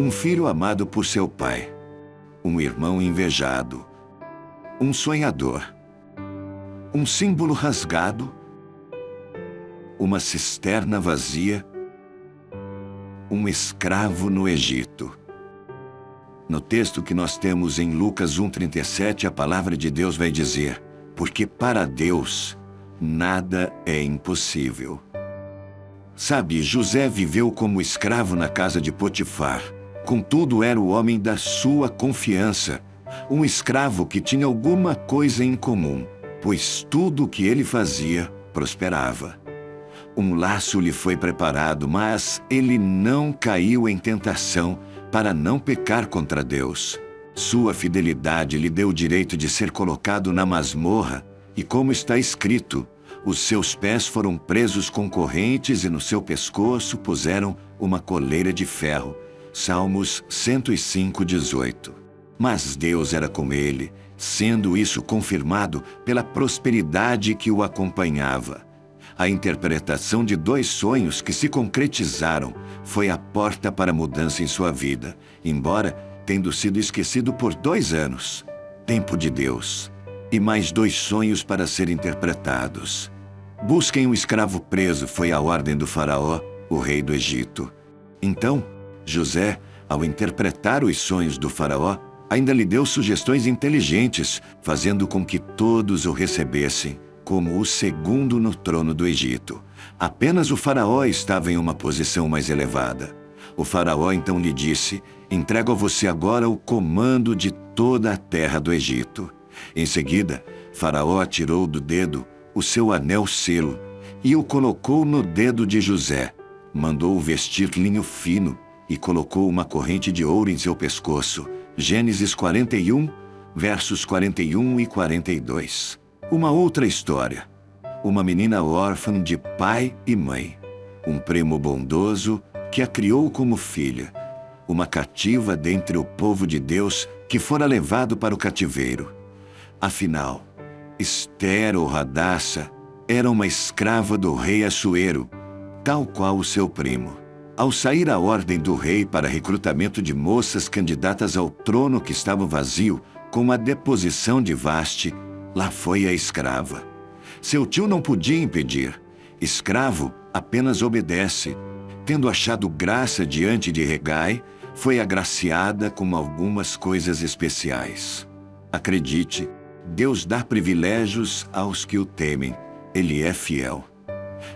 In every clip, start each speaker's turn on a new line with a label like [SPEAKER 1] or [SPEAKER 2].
[SPEAKER 1] um filho amado por seu pai, um irmão invejado, um sonhador, um símbolo rasgado, uma cisterna vazia, um escravo no Egito. No texto que nós temos em Lucas 1:37, a palavra de Deus vai dizer: porque para Deus nada é impossível. Sabe, José viveu como escravo na casa de Potifar. Contudo, era o homem da sua confiança, um escravo que tinha alguma coisa em comum, pois tudo o que ele fazia prosperava. Um laço lhe foi preparado, mas ele não caiu em tentação para não pecar contra Deus. Sua fidelidade lhe deu o direito de ser colocado na masmorra, e como está escrito, os seus pés foram presos com correntes e no seu pescoço puseram uma coleira de ferro. Salmos 105:18. Mas Deus era com ele, sendo isso confirmado pela prosperidade que o acompanhava. A interpretação de 2 sonhos que se concretizaram foi a porta para a mudança em sua vida, embora tendo sido esquecido por 2 anos. Tempo de Deus. E mais 2 sonhos para serem interpretados. Busquem um escravo preso, foi a ordem do faraó, o rei do Egito. Então, José, ao interpretar os sonhos do faraó, ainda lhe deu sugestões inteligentes, fazendo com que todos o recebessem como o segundo no trono do Egito. Apenas o faraó estava em uma posição mais elevada. O faraó então lhe disse: entrego a você agora o comando de toda a terra do Egito. Em seguida, Faraó tirou do dedo o seu anel-selo e o colocou no dedo de José. Mandou-o vestir linho fino e colocou uma corrente de ouro em seu pescoço. Gênesis 41, versos 41 e 42. Uma outra história. Uma menina órfã de pai e mãe. Um primo bondoso que a criou como filha. Uma cativa dentre o povo de Deus que fora levado para o cativeiro. Afinal, Ester ou Hadassah era uma escrava do rei Assuero, tal qual o seu primo. Ao sair a ordem do rei para recrutamento de moças candidatas ao trono que estava vazio, com a deposição de Vaste, lá foi a escrava. Seu tio não podia impedir. Escravo apenas obedece. Tendo achado graça diante de Hegai, foi agraciada com algumas coisas especiais. Acredite, Deus dá privilégios aos que o temem. Ele é fiel.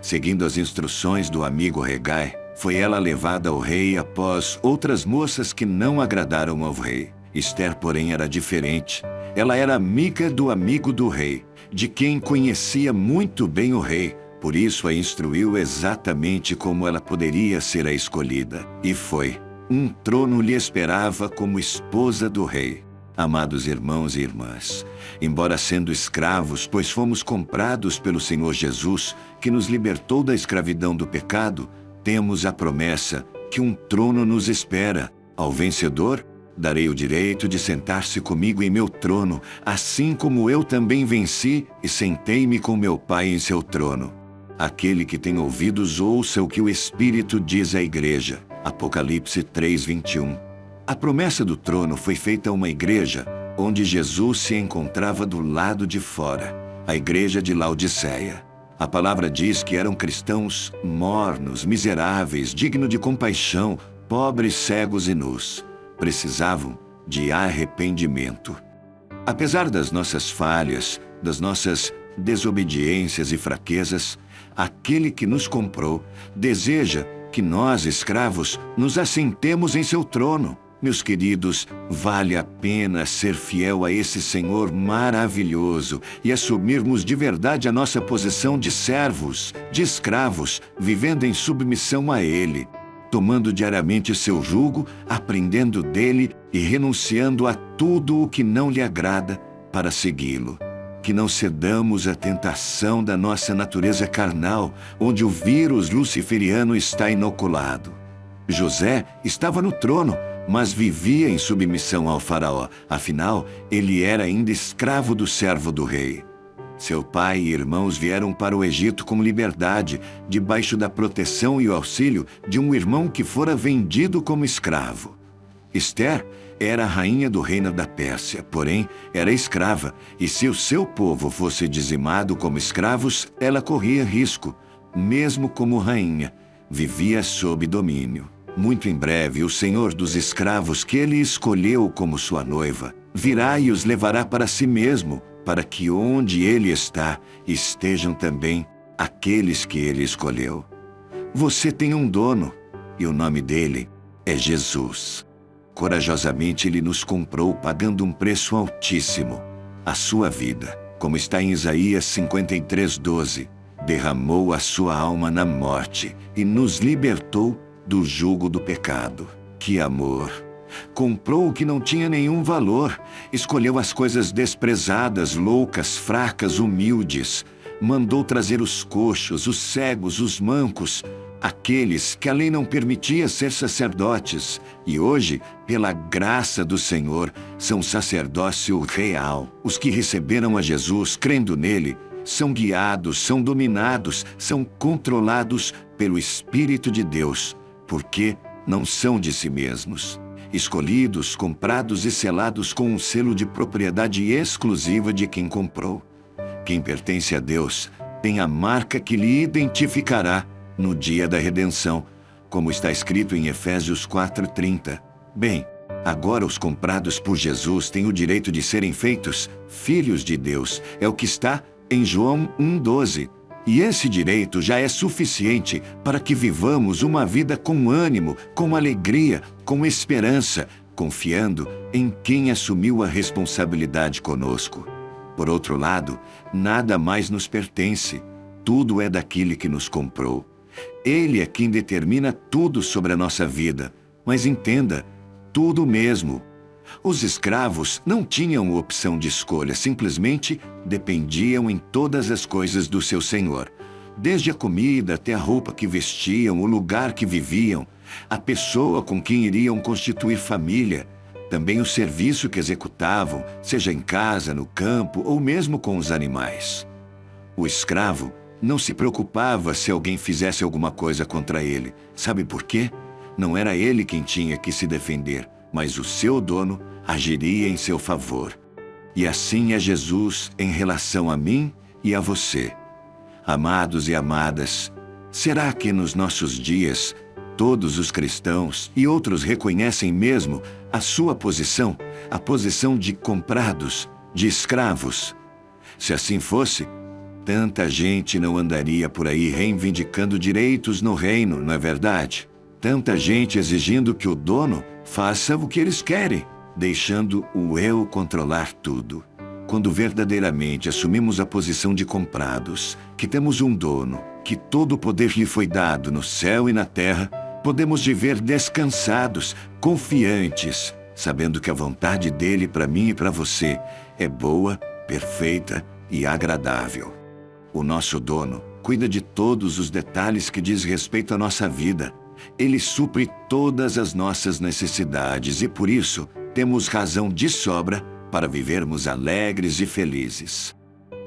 [SPEAKER 1] Seguindo as instruções do amigo Hegai, foi ela levada ao rei após outras moças que não agradaram ao rei. Ester, porém, era diferente. Ela era amiga do amigo do rei, de quem conhecia muito bem o rei. Por isso a instruiu exatamente como ela poderia ser a escolhida. E foi. Um trono lhe esperava como esposa do rei. Amados irmãos e irmãs, embora sendo escravos, pois fomos comprados pelo Senhor Jesus, que nos libertou da escravidão do pecado, temos a promessa que um trono nos espera. Ao vencedor, darei o direito de sentar-se comigo em meu trono, assim como eu também venci e sentei-me com meu Pai em seu trono. Aquele que tem ouvidos ouça o que o Espírito diz à igreja. Apocalipse 3:21. A promessa do trono foi feita a uma igreja onde Jesus se encontrava do lado de fora, a igreja de Laodiceia. A palavra diz que eram cristãos mornos, miseráveis, dignos de compaixão, pobres, cegos e nus. Precisavam de arrependimento. Apesar das nossas falhas, das nossas desobediências e fraquezas, aquele que nos comprou deseja que nós, escravos, nos assentemos em seu trono. Meus queridos, vale a pena ser fiel a esse Senhor maravilhoso e assumirmos de verdade a nossa posição de servos, de escravos, vivendo em submissão a Ele, tomando diariamente seu jugo, aprendendo dele e renunciando a tudo o que não lhe agrada para segui-lo. Que não cedamos à tentação da nossa natureza carnal, onde o vírus luciferiano está inoculado. José estava no trono, mas vivia em submissão ao faraó. Afinal, ele era ainda escravo do servo do rei. Seu pai e irmãos vieram para o Egito com liberdade, debaixo da proteção e o auxílio de um irmão que fora vendido como escravo. Esther era a rainha do reino da Pérsia, porém era escrava, e se o seu povo fosse dizimado como escravos, ela corria risco, mesmo como rainha. Vivia sob domínio. Muito em breve, o senhor dos escravos que ele escolheu como sua noiva virá e os levará para si mesmo, para que onde ele está, estejam também aqueles que ele escolheu. Você tem um dono, e o nome dele é Jesus. Corajosamente ele nos comprou pagando um preço altíssimo, a sua vida. Como está em Isaías 53:12, derramou a sua alma na morte e nos libertou do jugo do pecado. Que amor! Comprou o que não tinha nenhum valor, escolheu as coisas desprezadas, loucas, fracas, humildes, mandou trazer os coxos, os cegos, os mancos, aqueles que a lei não permitia ser sacerdotes, e hoje, pela graça do Senhor, são sacerdócio real. Os que receberam a Jesus, crendo nele, são guiados, são dominados, são controlados pelo Espírito de Deus, porque não são de si mesmos. Escolhidos, comprados e selados com um selo de propriedade exclusiva de quem comprou. Quem pertence a Deus tem a marca que lhe identificará no dia da redenção, como está escrito em Efésios 4:30. Bem, agora os comprados por Jesus têm o direito de serem feitos filhos de Deus. É o que está em João 1:12. E esse direito já é suficiente para que vivamos uma vida com ânimo, com alegria, com esperança, confiando em quem assumiu a responsabilidade conosco. Por outro lado, nada mais nos pertence. Tudo é daquele que nos comprou. Ele é quem determina tudo sobre a nossa vida. Mas entenda, tudo mesmo. Os escravos não tinham opção de escolha, simplesmente dependiam em todas as coisas do seu senhor. Desde a comida até a roupa que vestiam, o lugar que viviam, a pessoa com quem iriam constituir família, também o serviço que executavam, seja em casa, no campo ou mesmo com os animais. O escravo não se preocupava se alguém fizesse alguma coisa contra ele. Sabe por quê? Não era ele quem tinha que se defender, mas o seu dono agiria em seu favor. E assim é Jesus em relação a mim e a você. Amados e amadas, será que nos nossos dias todos os cristãos e outros reconhecem mesmo a sua posição, a posição de comprados, de escravos? Se assim fosse, tanta gente não andaria por aí reivindicando direitos no reino, não é verdade? Tanta gente exigindo que o dono faça o que eles querem, deixando o eu controlar tudo. Quando verdadeiramente assumimos a posição de comprados, que temos um dono, que todo o poder lhe foi dado no céu e na terra, podemos viver descansados, confiantes, sabendo que a vontade dele para mim e para você é boa, perfeita e agradável. O nosso dono cuida de todos os detalhes que diz respeito à nossa vida. Ele supre todas as nossas necessidades e, por isso, temos razão de sobra para vivermos alegres e felizes.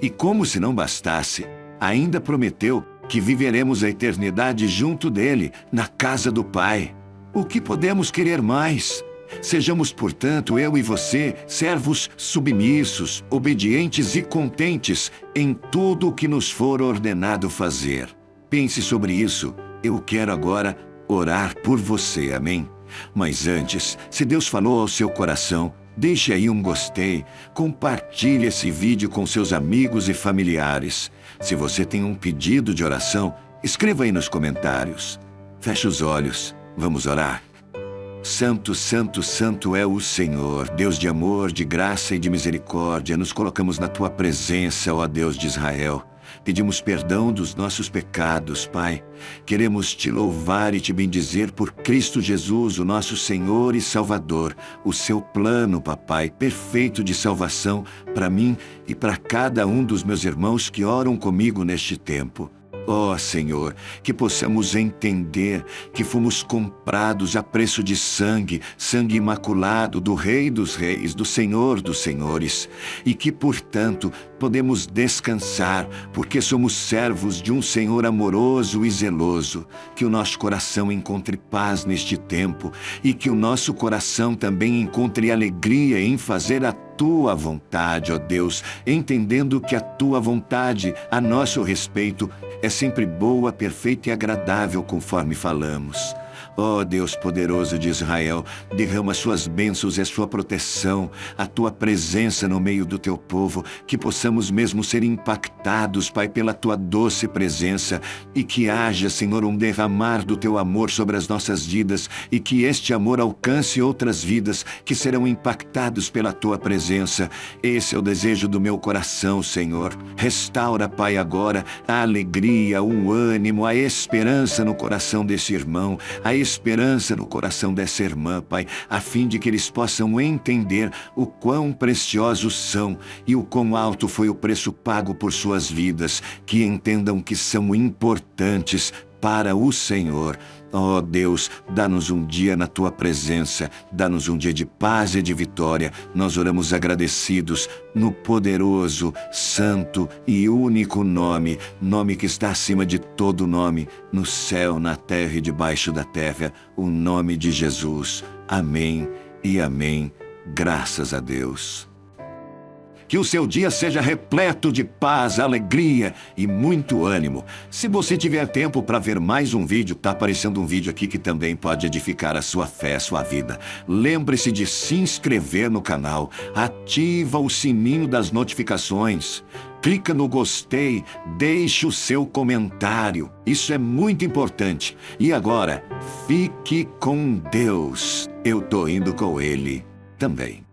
[SPEAKER 1] E como se não bastasse, ainda prometeu que viveremos a eternidade junto dele, na casa do Pai. O que podemos querer mais? Sejamos, portanto, eu e você, servos submissos, obedientes e contentes em tudo o que nos for ordenado fazer. Pense sobre isso. Eu quero agora orar por você, amém? Mas antes, se Deus falou ao seu coração, deixe aí um gostei, compartilhe esse vídeo com seus amigos e familiares. Se você tem um pedido de oração, escreva aí nos comentários. Feche os olhos, vamos orar. Santo, santo, santo é o Senhor, Deus de amor, de graça e de misericórdia. Nos colocamos na tua presença, ó Deus de Israel. Pedimos perdão dos nossos pecados, Pai. Queremos te louvar e te bendizer por Cristo Jesus, o nosso Senhor e Salvador. O seu plano, Papai, perfeito de salvação para mim e para cada um dos meus irmãos que oram comigo neste tempo. Ó Senhor, que possamos entender que fomos comprados a preço de sangue, sangue imaculado do Rei dos Reis, do Senhor dos Senhores, e que, portanto, podemos descansar, porque somos servos de um Senhor amoroso e zeloso. Que o nosso coração encontre paz neste tempo e que o nosso coração também encontre alegria em fazer a Tua vontade, ó Deus, entendendo que a Tua vontade a nosso respeito é sempre boa, perfeita e agradável, conforme falamos. Ó Deus poderoso de Israel, derrama suas bênçãos e a sua proteção, a tua presença no meio do teu povo, que possamos mesmo ser impactados, Pai, pela tua doce presença, e que haja, Senhor, um derramar do teu amor sobre as nossas vidas, e que este amor alcance outras vidas que serão impactados pela tua presença. Esse é o desejo do meu coração, Senhor. Restaura, Pai, agora a alegria, o ânimo, a esperança no coração desse irmão, a esperança no coração dessa irmã, Pai, a fim de que eles possam entender o quão preciosos são e o quão alto foi o preço pago por suas vidas, que entendam que são importantes para o Senhor. Ó Deus, dá-nos um dia na Tua presença, dá-nos um dia de paz e de vitória. Nós oramos agradecidos no poderoso, santo e único nome, nome que está acima de todo nome, no céu, na terra e debaixo da terra, o nome de Jesus. Amém e amém. Graças a Deus. Que o seu dia seja repleto de paz, alegria e muito ânimo. Se você tiver tempo para ver mais um vídeo, está aparecendo um vídeo aqui que também pode edificar a sua fé, a sua vida. Lembre-se de se inscrever no canal, ativa o sininho das notificações, clica no gostei, deixe o seu comentário. Isso é muito importante. E agora, fique com Deus. Eu tô indo com Ele também.